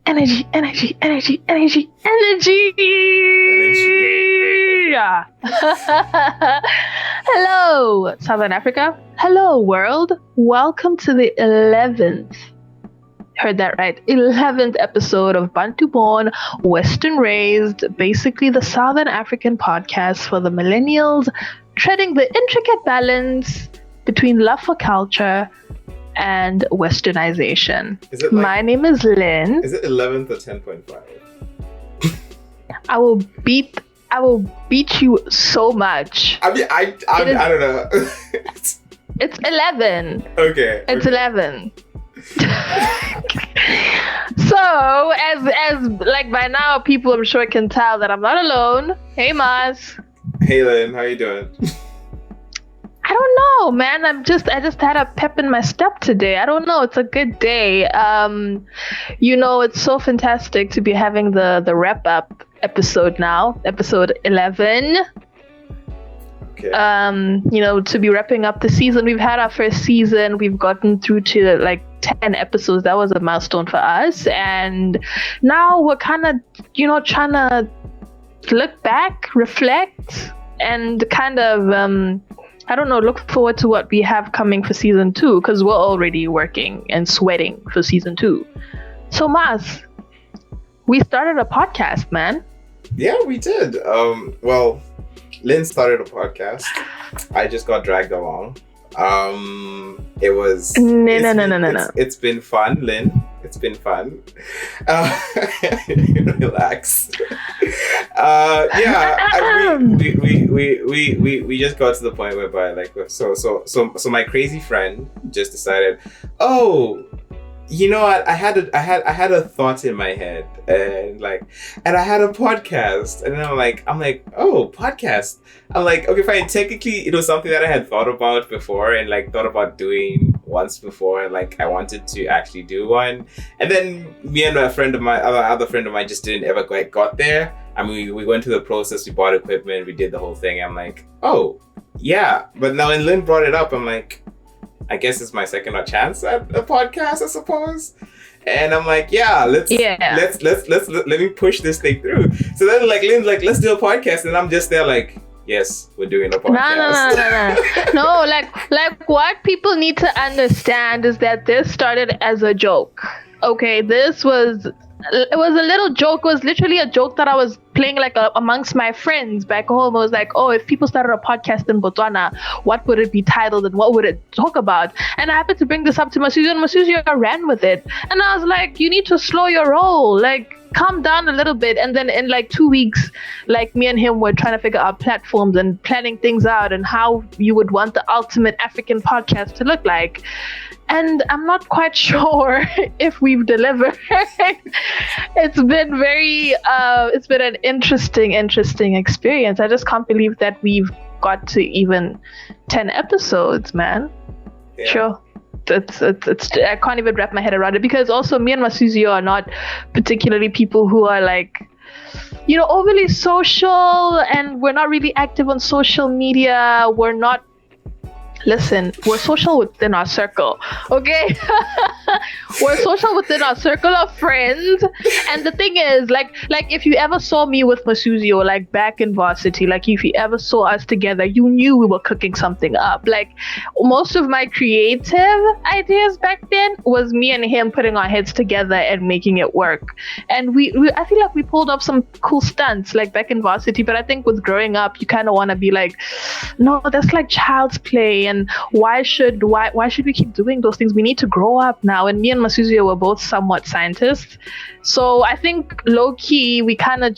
Energy. Yeah. Hello, Southern Africa. Hello, world. Welcome to the 11th. Heard that right. 11th episode of Bantu Born, Western Raised, basically the Southern African podcast for the millennials, treading the intricate balance between love for culture and westernization. My name is Lynn. Is it 11th or 10.5? I will beat you so much. I mean, I don't know. It's 11. Okay. It's 11. So, as like by now, people I'm sure can tell that I'm not alone. Hey, Maz. Hey, Lynn. How you doing? I don't know, man. I just had a pep in my step today. I don't know. It's a good day. It's so fantastic to be having the wrap up episode now, episode 11. Okay. To be wrapping up the season. We've had our first season. We've gotten through to like 10 episodes. That was a milestone for us. And now we're kind of, trying to look back, reflect, and kind of, look forward to what we have coming for season 2, because we're already working and sweating for season 2. So, Maz, we started a podcast, man. Yeah, we did. Well, Lynn started a podcast. I just got dragged along. It was... No. It's been fun, Lynn. It's been fun. Relax. We just got to the point whereby so my crazy friend just decided, you know what? I had a thought in my head, and I had a podcast, and then I'm like, oh, podcast. I'm like, okay, fine. Technically, it was something that I had thought about before, and thought about doing once before, and I wanted to actually do one. And then me and a friend of mine, other friend of mine, just didn't ever quite got there. I mean, we went through the process, we bought equipment, we did the whole thing. I'm like, oh, yeah. But now when Lynn brought it up, I'm like, I guess it's my second chance at a podcast, I suppose. And I'm like, let me push this thing through. So then Lynn's like, let's do a podcast, and I'm just there like, yes, we're doing a podcast. No, what people need to understand is that this started as a joke. Okay, it was a little joke. It was literally a joke that I was playing amongst my friends back home. I was like, oh, if people started a podcast in Botswana, what would it be titled and what would it talk about? And I happened to bring this up to Masuzio, and Masuzio ran with it. And I was like, you need to slow your roll. Calm down a little bit. And then in 2 weeks, me and him were trying to figure out platforms and planning things out and how you would want the ultimate African podcast to look like. And I'm not quite sure if we've delivered. It's been it's been an interesting experience. I just can't believe that we've got to even 10 episodes, man. Yeah. Sure. It's I can't even wrap my head around it, because also me and Masuzio are not particularly people who are overly social, and we're not really active on social media. Listen, we're social within our circle, okay? We're social within our circle of friends. And the thing is, if you ever saw me with Masuzio, back in varsity, if you ever saw us together, you knew we were cooking something up. Most of my creative ideas back then was me and him putting our heads together and making it work. And I feel like we pulled off some cool stunts, back in varsity. But I think with growing up, you kind of want to be no, that's child's play. And why should we keep doing those things? We need to grow up now. And me and Masuzio were both somewhat scientists, so I think low-key we kind of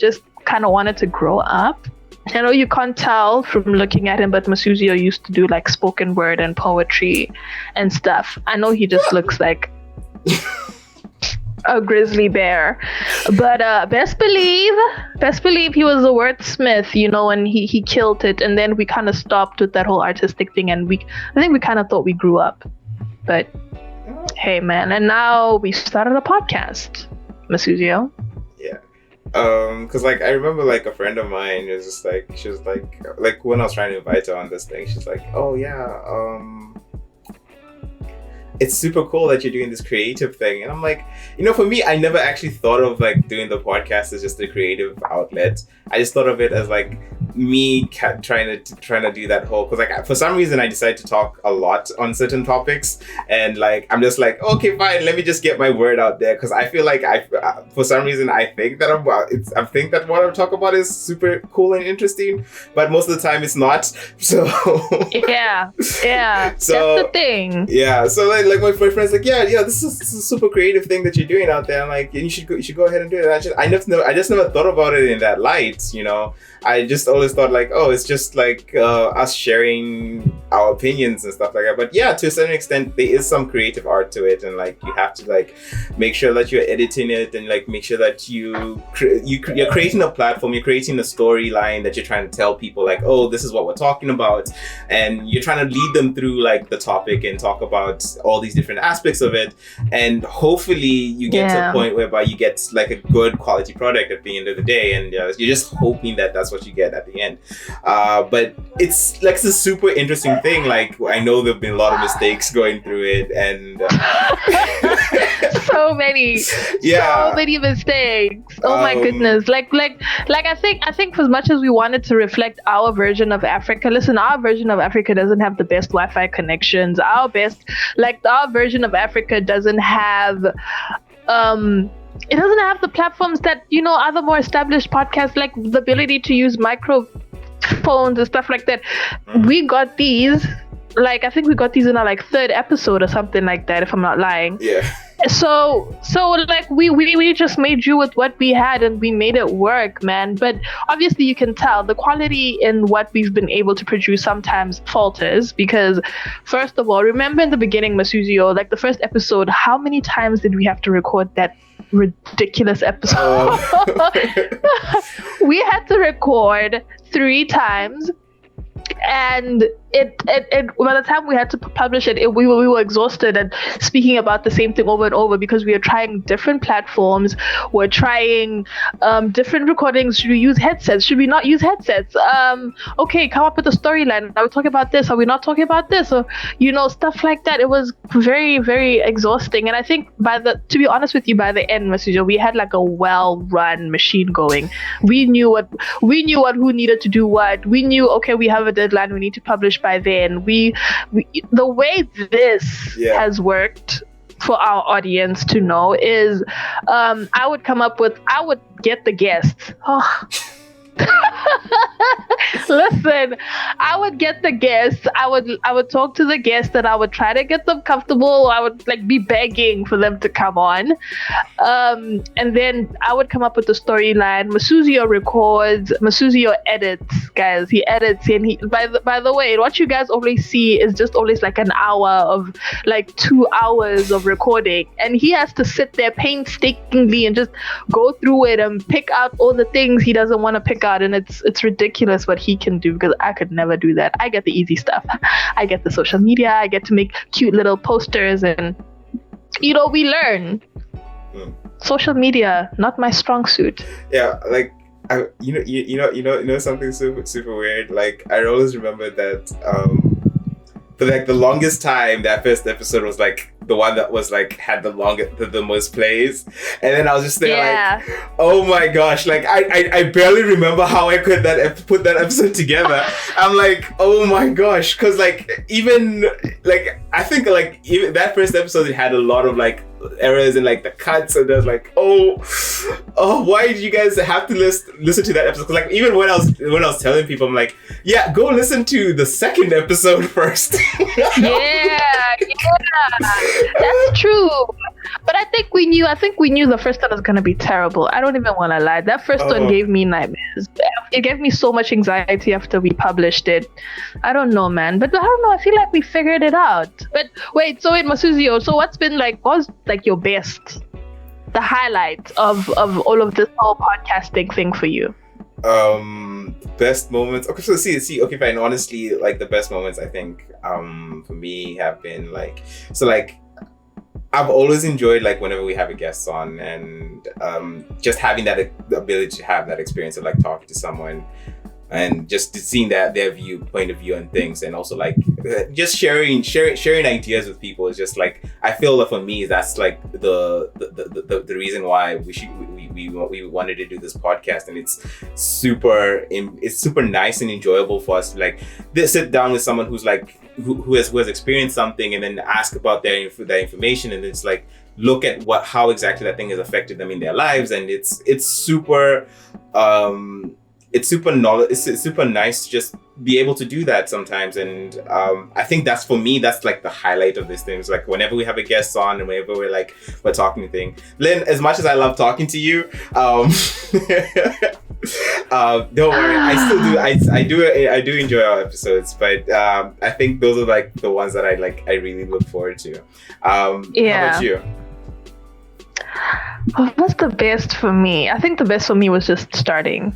wanted to grow up. I know you can't tell from looking at him, but Masuzio used to do spoken word and poetry and stuff. I know he just looks like a grizzly bear, but best believe he was a wordsmith, and he killed it. And then we kind of stopped with that whole artistic thing, and I think we kind of thought we grew up, but hey, man. And now we started a podcast, Masuzio. Yeah. Because I remember a friend of mine was just she was when I was trying to invite her on this thing, she's like, oh yeah, it's super cool that you're doing this creative thing. And I'm like, for me, I never actually thought of like doing the podcast as just a creative outlet. I just thought of it as like me trying to do that whole, because like for some reason I decided to talk a lot on certain topics, and like I'm just like, okay, fine, let me just get my word out there, because I feel like for some reason I think that I think that what I'm talking about is super cool and interesting, but most of the time it's not. So yeah, so that's the thing. Yeah, so like my friend's like, yeah, this is a super creative thing that you're doing out there. I'm like, you should go ahead and do it. I just never thought about it in that light. I just always thought like, oh, it's just like us sharing our opinions and stuff like that. But yeah, to a certain extent, there is some creative art to it, and like you have to like make sure that you're editing it, and like make sure that you're creating a platform, you're creating a storyline that you're trying to tell people like, oh, this is what we're talking about, and you're trying to lead them through like the topic and talk about all these different aspects of it, and hopefully you get to a point whereby you get like a good quality product at the end of the day, and you're just hoping that that's what you get at the end. But it's like a super interesting thing. Like I know there've been a lot of mistakes going through it, and so many mistakes. Oh my goodness. Like I think as much as we wanted to reflect our version of Africa, listen, our version of Africa doesn't have the best Wi-Fi connections. Our version of Africa doesn't have it doesn't have the platforms that other more established podcasts, like the ability to use microphones and stuff like that. We got these, like I think we got these in our like third episode or something like that, if I'm not lying. Yeah. So like we just made do with what we had, and we made it work, man. But obviously you can tell the quality in what we've been able to produce sometimes falters, because first of all, remember in the beginning, Masuzio, like the first episode, how many times did we have to record that ridiculous episode? We had to record 3 times, and it by the time we had to publish it, we were exhausted and speaking about the same thing over and over, because we are trying different platforms, we're trying different recordings. Should we use headsets? Should we not use headsets? Okay, come up with a storyline. Are we talking about this? Are we not talking about this? Or stuff like that. It was very, very exhausting, and I think to be honest with you, by the end, Masujo, we had like a well-run machine going. We knew who needed to do what. We knew, okay, we have a deadline, we need to publish by then. We the way this has worked for our audience to know is I would get the guests. Listen, I would get the guests. I would talk to the guests, and I would try to get them comfortable. I would like be begging for them to come on, and then I would come up with the storyline. Masuzio records. Masuzio edits, guys. He edits, and he. By the way, what you guys always see is just always like an hour of like 2 hours of recording, and he has to sit there painstakingly and just go through it and pick out all the things he doesn't want to pick out, and it's ridiculous what he can do, because I could never do that. I get the easy stuff. I get the social media. I get to make cute little posters, and we learn. Social media, not my strong suit. Yeah, like something super weird. Like I always remember that for like the longest time, that first episode was like the one that was like had the most plays, and then I was just there like, oh my gosh, like I barely remember how I could put that episode together. I'm like, oh my gosh, because like even like I think like even that first episode, it had a lot of like errors in like the cuts, and there's like, oh, why did you guys have to listen to that episode? Because like even when I was telling people, I'm like, yeah, go listen to the second episode first. yeah, that's true. But I think we knew the first one was gonna be terrible. I don't even want to lie. That first one gave me nightmares. It gave me so much anxiety after we published it. I don't know, man. But I don't know. I feel like we figured it out. But wait, Masuzio, so what was like your best, the highlight of all of this whole podcasting thing for you? Best moments. Okay, so see. Okay, fine. Honestly, like the best moments, I think, for me have been like, so like, I've always enjoyed like whenever we have a guest on, and just having that the ability to have that experience of like talking to someone and just seeing that their point of view on things, and also like just sharing ideas with people is just like, I feel that for me that's like the reason why we wanted to do this podcast, and it's super nice and enjoyable for us to like sit down with someone who's like who has experienced something, and then ask about that information, and it's like look at how exactly that thing has affected them in their lives. And it's super it's super nice to just be able to do that sometimes. And I think that's, for me, that's like the highlight of this thing. It's like whenever we have a guest on and whenever we're talking thing. Lynn, as much as I love talking to you, don't worry, I do enjoy our episodes, but I think those are like the ones that I really look forward to. How about you? What's the best for me? I think the best for me was just starting.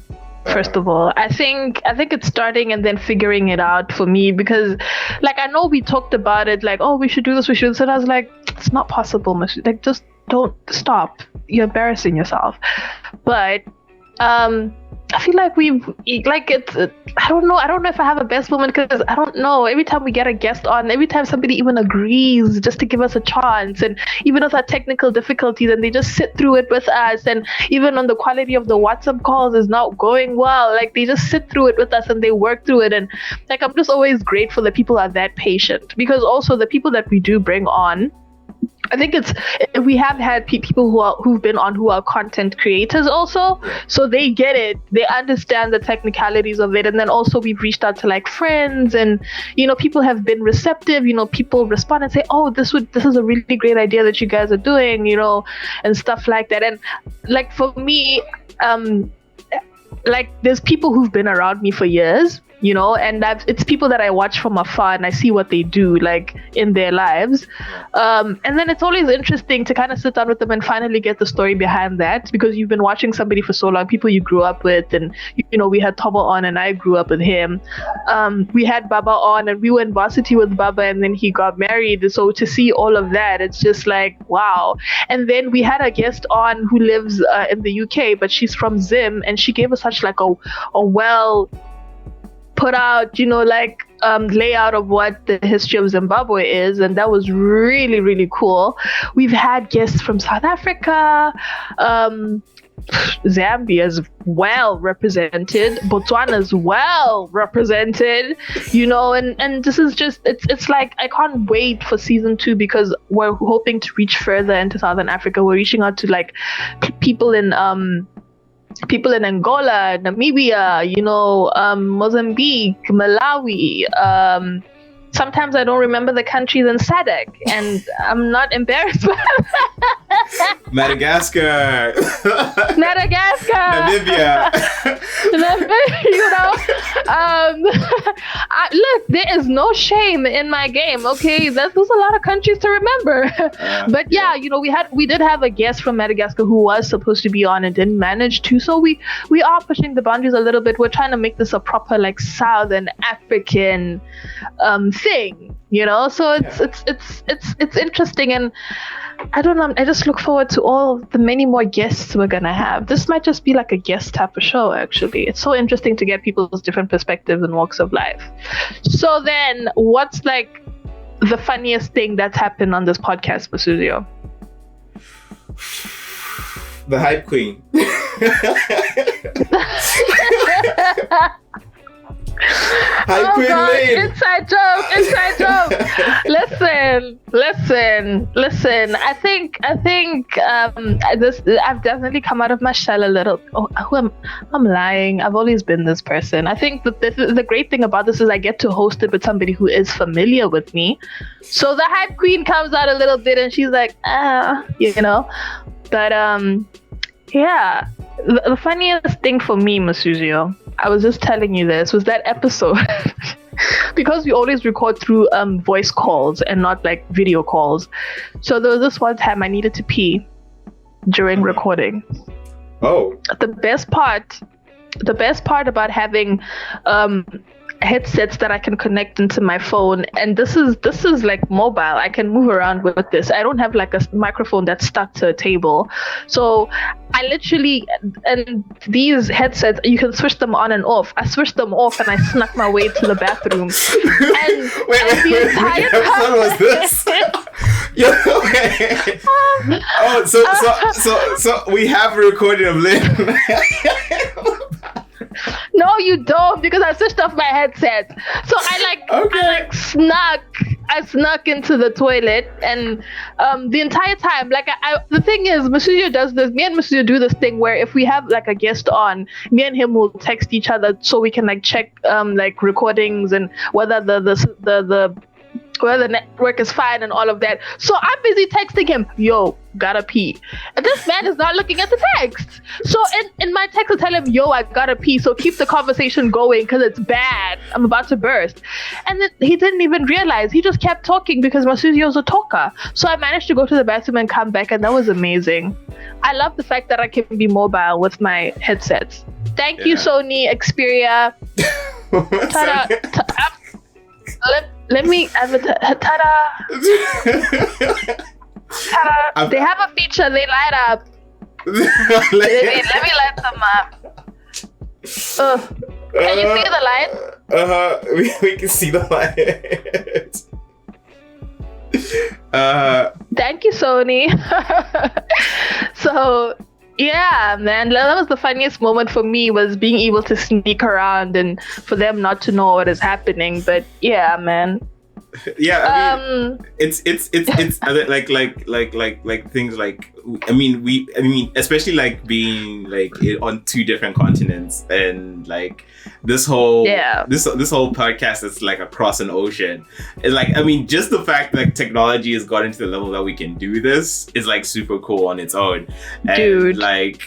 First of all, I think it's starting and then figuring it out for me, because like I know we talked about it, like, oh, we should do this, and I was like, it's not possible, like just don't stop, you're embarrassing yourself. But I feel like I don't know if I have a best moment, because I don't know, every time we get a guest on, every time somebody even agrees just to give us a chance, and even with our technical difficulties, and they just sit through it with us, and even on the quality of the WhatsApp calls is not going well, like they just sit through it with us and they work through it. And like I'm just always grateful that people are that patient, because also the people that we do bring on, I think we have had people who've been on who are content creators also, so they get it, they understand the technicalities of it. And then also we've reached out to like friends, and people have been receptive, people respond and say, oh, this is a really great idea that you guys are doing, and stuff like that. And like for me, like there's people who've been around me for years, and it's people that I watch from afar and I see what they do like in their lives. And then it's always interesting to kind of sit down with them and finally get the story behind that, because you've been watching somebody for so long, people you grew up with. And, we had Tobo on and I grew up with him. We had Baba on and we were in varsity with Baba, and then he got married. So to see all of that, it's just like, wow. And then we had a guest on who lives in the UK, but she's from Zim, and she gave us such like a well put out, layout of what the history of Zimbabwe is, and that was really, really cool. We've had guests from South Africa, Zambia's well represented, Botswana's well represented, and this is just, it's like, I can't wait for season 2, because we're hoping to reach further into Southern Africa. We're reaching out to like people in Angola, Namibia, Mozambique, Malawi. Sometimes I don't remember the countries in SADC, and I'm not embarrassed. Madagascar. Namibia. Look, there is no shame in my game. Okay, there's a lot of countries to remember. But yeah, we did have a guest from Madagascar who was supposed to be on and didn't manage to. So we are pushing the boundaries a little bit. We're trying to make this a proper like Southern African thing, so it's interesting. And I don't know, I just look forward to all the many more guests we're gonna have. This might just be like a guest type of show, actually. It's so interesting to get people's different perspectives and walks of life. So then, what's like the funniest thing that's happened on this podcast, Masuzio? The hype queen. Oh God, inside joke. Listen. I think I've definitely come out of my shell a little. I'm lying. I've always been this person. I think that the great thing about this is I get to host it with somebody who is familiar with me. So the hype queen comes out a little bit, and she's like, But yeah, the funniest thing for me, Masuzio, I was just telling you this, was that episode. Because we always record through voice calls and not like video calls. So there was this one time I needed to pee during recording. Oh. The best part about having headsets that I can connect into my phone, and this is like mobile. I can move around with this. I don't have like a microphone that's stuck to a table. So I literally, and these headsets, you can switch them on and off. I switched them off and I snuck my way to the bathroom. And Wait, which episode was this? So we have a recording of Lynn. No, you don't, because I switched off my headset. So I snuck into the toilet, and the entire time, like the thing is, Masudio does this. Me and Masudio do this thing where if we have like a guest on, me and him will text each other so we can like check like recordings and whether the network is fine and all of that. So I'm busy texting him, yo, gotta pee. And this man is not looking at the text. So in my text I tell him, yo, I gotta pee, so keep the conversation going because it's bad. I'm about to burst. And then he didn't even realize. He just kept talking because Masuzio's a talker. So I managed to go to the bathroom and come back, and that was amazing. I love the fact that I can be mobile with my headsets. Thank you, Sony, Xperia. Let me advertise. Ta-da! They have a feature. They light up. let me light them up. Can you see the light? We can see the light. Thank you, Sony. So yeah, man, that was the funniest moment for me, was being able to sneak around and for them not to know what is happening. But yeah, man. Yeah, I mean, it's like things like, I mean, especially like being like on two different continents, and like this whole podcast is like across an ocean. And like, I mean, just the fact that technology has gotten to the level that we can do this is like super cool on its own. And dude, like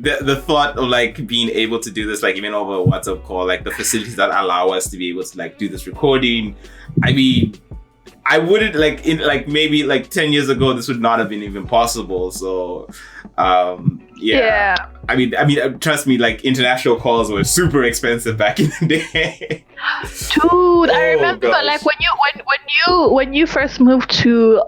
the thought of like being able to do this, like even over a WhatsApp call, like the facilities that allow us to be able to like do this recording. I mean, I wouldn't like maybe like 10 years ago, this would not have been even possible. So, yeah. I mean, trust me, like international calls were super expensive back in the day. Dude, I remember like when you first moved to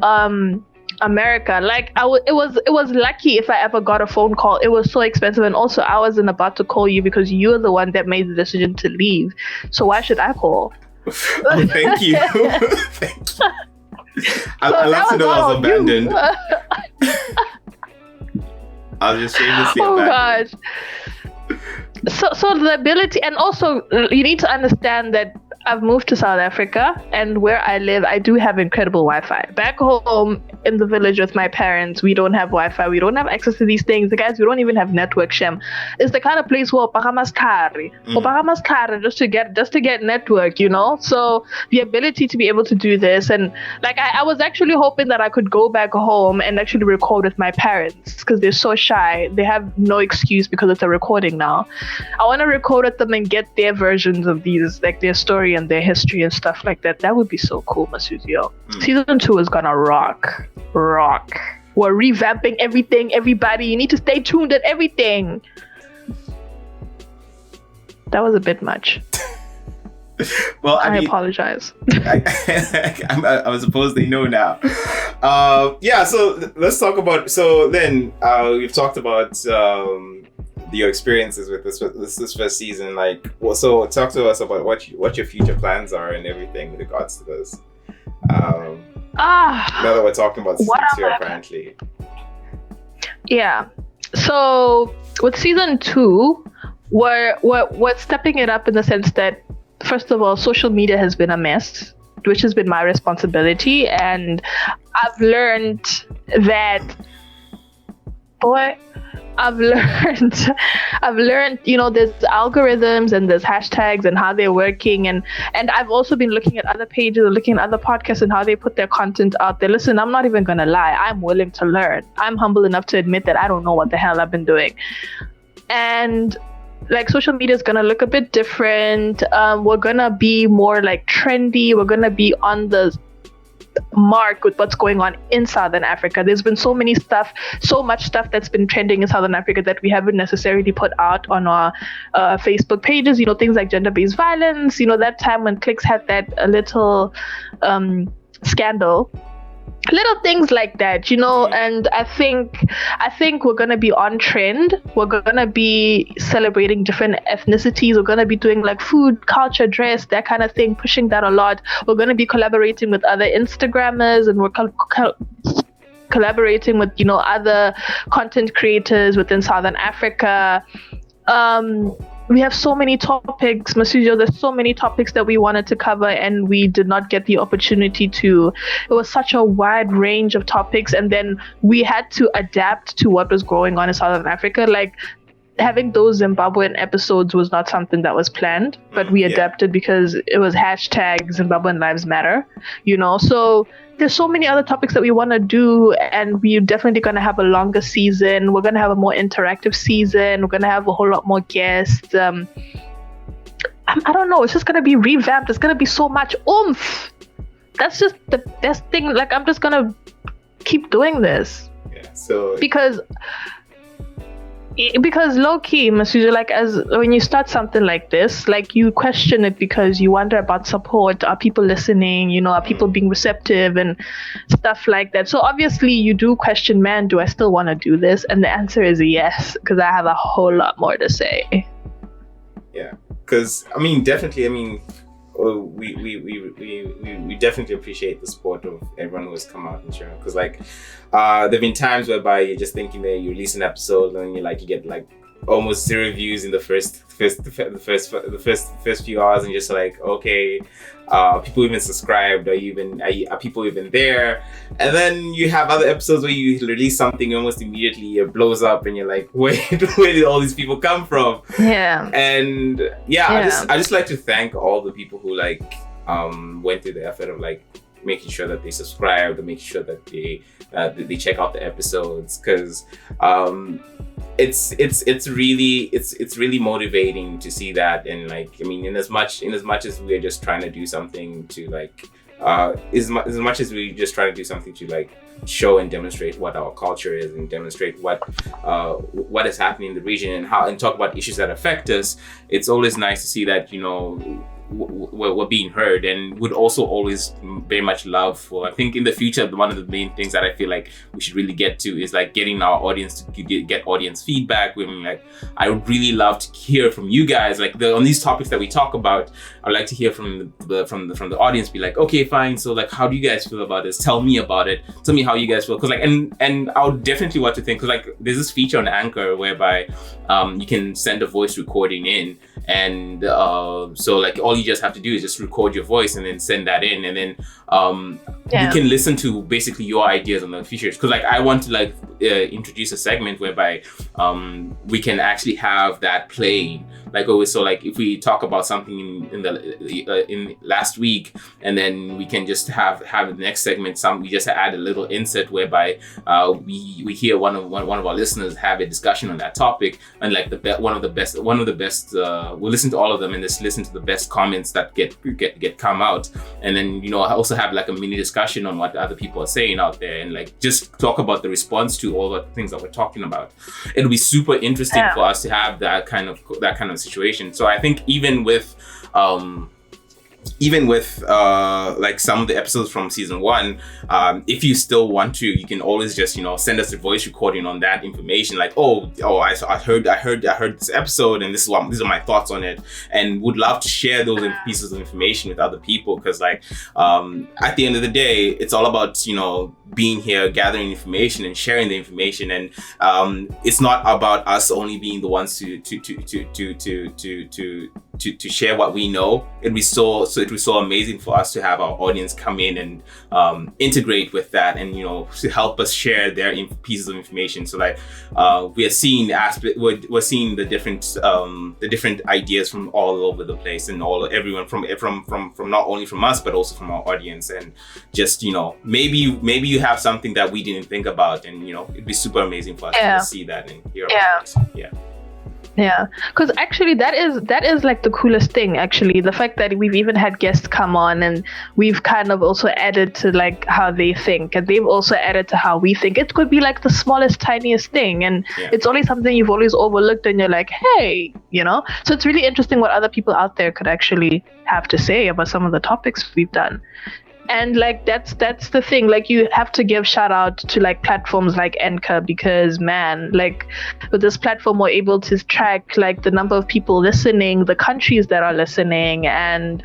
America, like it was lucky if I ever got a phone call. It was so expensive, and also I wasn't about to call you because you're the one that made the decision to leave. So why should I call? Oh, thank you. Thank you. I love to know I was abandoned. I was just shamelessly abandoned. Gosh. So the ability, and also you need to understand that I've moved to South Africa, and where I live, I do have incredible Wi-Fi. Back home in the village with my parents, we don't have Wi-Fi. We don't have access to these things. The guys, we don't even have network, Shem. It's the kind of place where just to get network, you know? So the ability to be able to do this, and like I was actually hoping that I could go back home and actually record with my parents, because they're so shy. They have no excuse because it's a recording now. I want to record with them and get their versions of these, like their story and their history and stuff like that. That would be so cool, Masuzio. Season 2 is gonna rock. We're revamping everything, everybody. You need to stay tuned at everything. That was a bit much. Well, I apologize. I was supposed they know now. Yeah, so let's talk about. So then we've talked about your experiences with this first season. Like, well, so talk to us about what your future plans are and everything with regards to this. Now that we're talking about season 2, apparently. Yeah. So with season 2, we're stepping it up in the sense that, first of all, social media has been a mess, which has been my responsibility, and I've learned that, I've learned, you know, there's algorithms and there's hashtags and how they're working, and I've also been looking at other pages and looking at other podcasts and how they put their content out there. Listen, I'm not even gonna lie, I'm willing to learn. I'm humble enough to admit that I don't know what the hell I've been doing. And like, social media is gonna look a bit different. We're gonna be more like trendy. We're gonna be on the mark with what's going on in Southern Africa. There's been so much stuff that's been trending in Southern Africa that we haven't necessarily put out on our Facebook pages. Things like gender-based violence. That time when Clicks had that little scandal. Little things like that, and I think we're gonna be on trend. We're gonna be celebrating different ethnicities. We're gonna be doing like food, culture, dress, that kind of thing, pushing that a lot. We're gonna be collaborating with other Instagrammers, and we're collaborating with other content creators within Southern Africa. We have so many topics, Masujo. There's so many topics that we wanted to cover, and we did not get the opportunity to. It was such a wide range of topics, and then we had to adapt to what was going on in Southern Africa. Like, having those Zimbabwean episodes was not something that was planned, but we adapted because it was hashtag Zimbabwean Lives Matter, So there's so many other topics that we want to do, and we're definitely going to have a longer season. We're going to have a more interactive season. We're going to have a whole lot more guests. I don't know. It's just going to be revamped. There's going to be so much oomph. That's just the best thing. Like, I'm just going to keep doing this. Yeah. So because low-key, Masuja, like, as when you start something like this, like, you question it because you wonder about support. Are people listening? Are people being receptive and stuff like that? So obviously you do question, man, do I still want to do this? And the answer is yes, because I have a whole lot more to say. Yeah, because definitely, we definitely appreciate the support of everyone who has come out and shared. Because there've been times whereby you're just thinking that you release an episode and you get almost 0 views in the first few hours, and just okay, people even subscribed, are people even there? And then you have other episodes where you release something almost immediately, it blows up, and you're like, where did all these people come from? Yeah. And I just like to thank all the people who went through the effort of making sure that they subscribe, and making sure that they check out the episodes, because it's really motivating to see that. And in as much as we're just trying to do something to as much as we're just trying to do something to show and demonstrate what our culture is, and demonstrate what is happening in the region, and talk about issues that affect us, it's always nice to see that we're being heard. And would also always very much love for, I think in the future, one of the main things that I feel like we should really get to is getting our audience to get audience feedback. I would really love to hear from you guys, on these topics that we talk about. I'd like to hear from the audience, be okay, fine, so how do you guys feel about this? Tell me about it. Tell me how you guys feel, because and I would definitely want to think, because there's this feature on Anchor whereby you can send a voice recording in, and so all you just have to do is just record your voice and then send that in, and then you can listen to basically your ideas on the features. Because I want to introduce a segment whereby we can actually have that playing always. So if we talk about something in last week, and then we can just have the next segment, we just add a little insert whereby we hear one of our listeners have a discussion on that topic, and one of the best we'll listen to all of them and just listen to the best comments that get come out, and then also have a mini discussion on what other people are saying out there, and just talk about the response to all the things that we're talking about. It'll be super interesting for us to have that kind of situation. So I think even with some of the episodes from season 1, if you still want to, you can always just send us a voice recording on that information, I heard this episode, and these are my thoughts on it, and would love to share those pieces of information with other people, because at the end of the day, it's all about being here, gathering information and sharing the information, and it's not about us only being the ones to share what we know. It was so amazing for us to have our audience come in and integrate with that, and to help us share their pieces of information. So we are seeing we're seeing the different ideas from all over the place, and everyone from not only from us but also from our audience, and just maybe you have something that we didn't think about, and it'd be super amazing for us to see that and hear about it. Yeah, because actually that is like the coolest thing. Actually, the fact that we've even had guests come on and we've kind of also added to like how they think, and they've also added to how we think. It could be like the smallest, tiniest thing, and it's only something you've always overlooked, and you're like, hey, So it's really interesting what other people out there could actually have to say about some of the topics we've done. And like that's the thing, like you have to give shout out to like platforms like Anchor, because man, like with this platform we're able to track like the number of people listening, the countries that are listening, and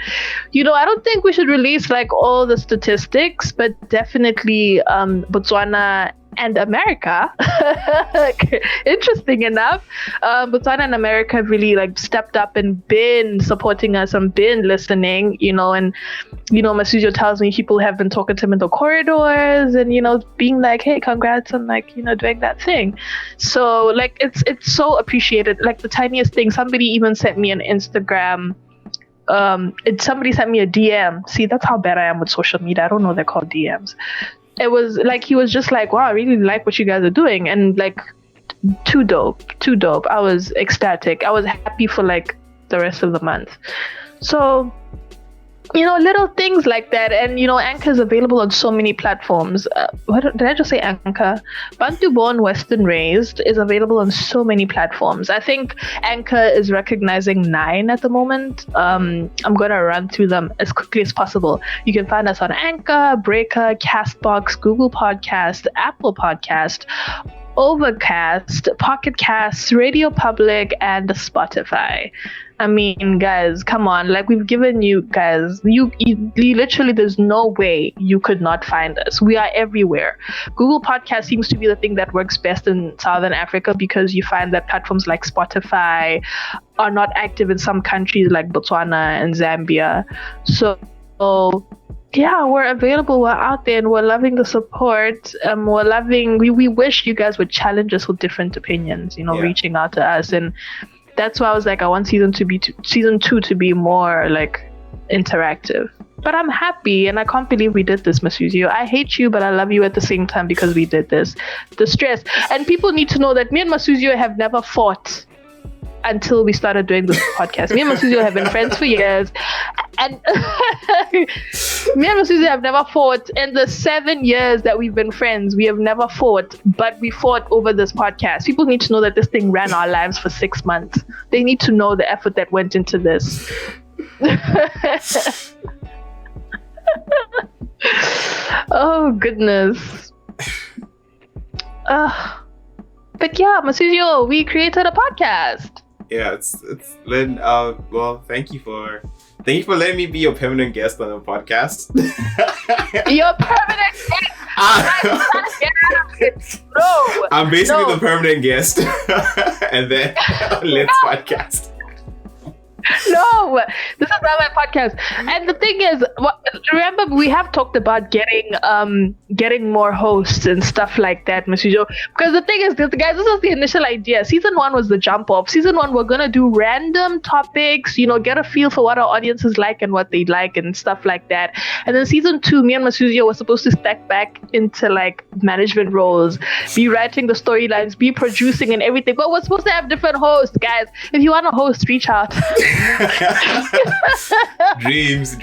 I don't think we should release like all the statistics, but definitely Botswana and America, interesting enough, Botswana and America have really like stepped up and been supporting us and been listening, and Masuzio tells me people have been talking to him in the corridors and being like, hey, congrats on like doing that thing. So like it's so appreciated. Like the tiniest thing, somebody even sent me an Instagram. Somebody sent me a DM. See, that's how bad I am with social media. I don't know they're called DMs. It was like he was just like, wow, I really like what you guys are doing, and like too dope. I was ecstatic. I was happy for like the rest of the month. So little things like that. And Anchor is available on so many platforms. Did I just say Anchor? Bantu Born Western Raised is available on so many platforms. I think Anchor is recognizing 9 at the moment. I'm gonna run through them as quickly as possible. You can find us on Anchor, Breaker, Castbox, Google Podcast, Apple Podcast, Overcast, Pocket Cast, Radio Public, and Spotify. I mean, guys, come on. Like, we've given you guys, you literally, there's no way you could not find us. We are everywhere. Google Podcast seems to be the thing that works best in Southern Africa, because you find that platforms like Spotify are not active in some countries like Botswana and Zambia. So yeah, we're available, we're out there, and we're loving the support. We wish you guys would challenge us with different opinions, reaching out to us. And that's why I was like, I want season 2 to be more like interactive. But I'm happy, and I can't believe we did this, Masuzio. I hate you, but I love you at the same time, because we did this. The stress. And people need to know that me and Masuzio have never fought until we started doing this podcast. Me and Masuzio have been friends for years, and me and Masuzio have never fought. In the 7 years that we've been friends, we have never fought, but we fought over this podcast. People need to know that this thing ran our lives for 6 months. They need to know the effort that went into this. Oh goodness. But yeah, Masuzio, we created a podcast. Yeah, it's Lynn. Well, thank you for letting me be your permanent guest on the podcast. Your permanent guest. No, I'm basically the permanent guest, and then Lynn's podcast. No, this is not my podcast. And the thing is, remember, we have talked about getting more hosts and stuff like that, Masuzio. Because the thing is, guys, this was the initial idea. Season 1 was the jump off. Season 1, we're gonna do random topics, get a feel for what our audience is like and what they like and stuff like that. And then season 2, me and Masuzio were supposed to stack back into like management roles, be writing the storylines, be producing and everything. But we're supposed to have different hosts, guys. If you want a host, reach out. Dreams.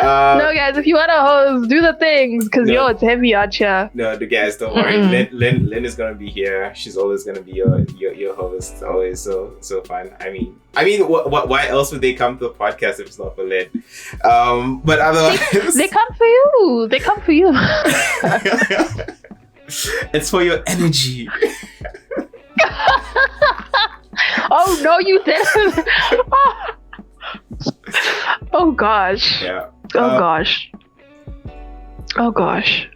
No, guys, if you want to host, do the things, because it's heavy out here. No, the guys, don't worry. Lynn is gonna be here. She's always gonna be your host. Always so fun. I mean, why else would they come to the podcast if it's not for Lynn? But otherwise, they come for you. They come for you. It's for your energy. Oh no, you didn't. Oh gosh. Yeah. Oh gosh. Oh gosh.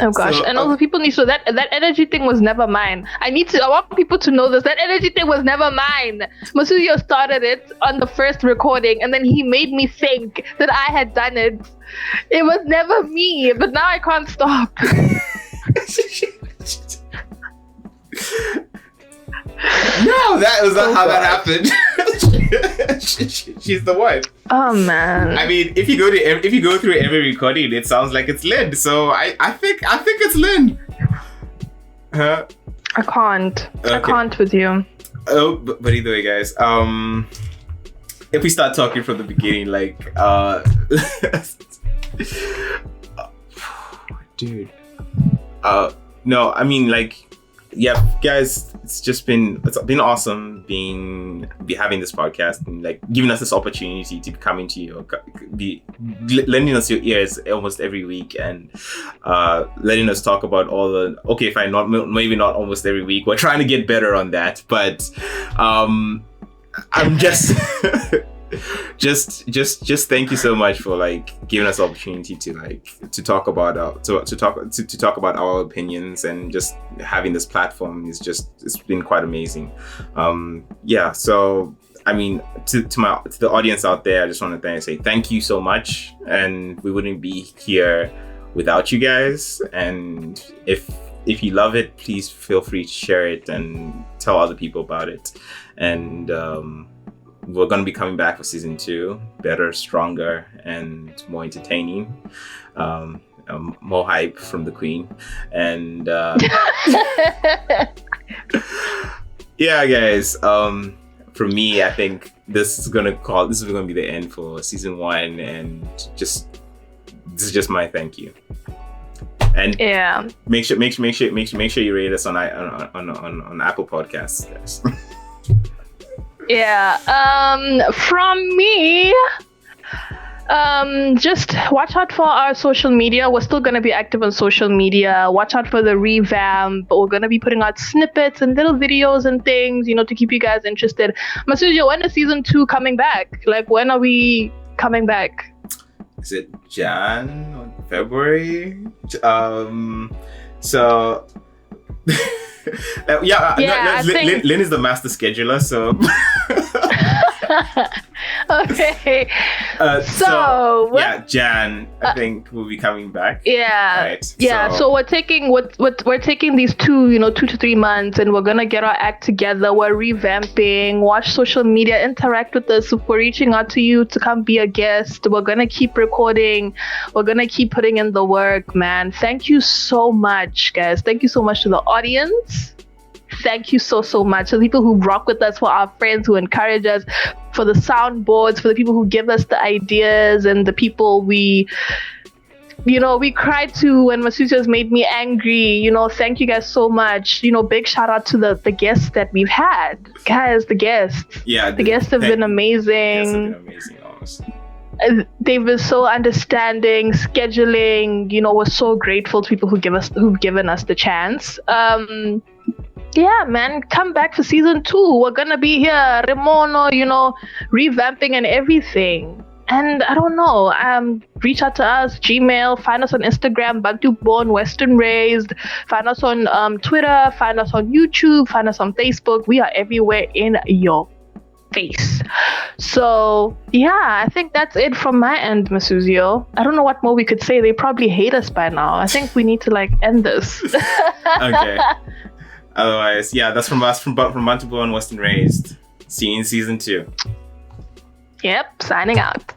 Oh gosh. So, and also people need to that energy thing was never mine. I want people to know this. That energy thing was never mine. Masuzio started it on the first recording, and then he made me think that I had done it. It was never me, but now I can't stop. No, that was not how that happened. She's the one. Oh man. I mean, if you go through every recording, it sounds like it's Lynn. So I think it's Lynn. Huh? I can't. Okay. I can't with you. Oh, but either way, guys. If we start talking from the beginning, like, dude. No, I mean, like, yeah, guys, it's been awesome having this podcast and like giving us this opportunity to come into you, be lending us your ears almost every week and letting us talk about all the maybe not almost every week. We're trying to get better on that, but I'm just just thank you so much for like giving us the opportunity to talk about our opinions, and just having this platform it's been quite amazing. So I mean, to the audience out there, I just want to say thank you so much, and we wouldn't be here without you guys. And if you love it, please feel free to share it and tell other people about it. And we're going to be coming back for season 2, better, stronger, and more entertaining. More hype from the queen. And yeah, guys. For me, I think this is going to be the end for season 1, and this is just my thank you. And yeah, make sure you rate us on Apple Podcasts, guys. Yeah. From me, just watch out for our social media. We're still going to be active on social media. Watch out for the revamp. We're going to be putting out snippets and little videos and things, to keep you guys interested. Masujo, when is season 2 coming back? Like, when are we coming back? Is it Jan or February? So Lynn is the master scheduler, so okay. Jan, I think will be coming back. Yeah. Right. Yeah. So we're taking we're taking these 2 to 3 months, and we're gonna get our act together. We're revamping. Watch social media, interact with us. If we're reaching out to you to come be a guest, we're gonna keep recording. We're gonna keep putting in the work, man. Thank you so much, guys. Thank you so much to the audience. Thank you so much for the people who rock with us, for our friends who encourage us, for the soundboards, for the people who give us the ideas, and the people we cried to when Masusio's made me angry. Thank you guys so much. Big shout out to the guests that we've had. Guys, the guests. Yeah. The guests have been amazing. Guests have been amazing, honestly. They've been so understanding, scheduling. We're so grateful to people who've given us the chance. Yeah, man, come back for season 2. We're gonna be here, Remono, revamping and everything. And I don't know, reach out to us, Gmail, find us on Instagram, Bantu Born Western Raised, find us on Twitter, find us on YouTube, find us on Facebook. We are everywhere in your face. So yeah, I think that's it from my end, Masuzio. I don't know what more we could say. They probably hate us by now. I think we need to end this. Okay. Otherwise, yeah, that's from us, from Bantu Born Western Raised. See you in season 2. Yep, signing out.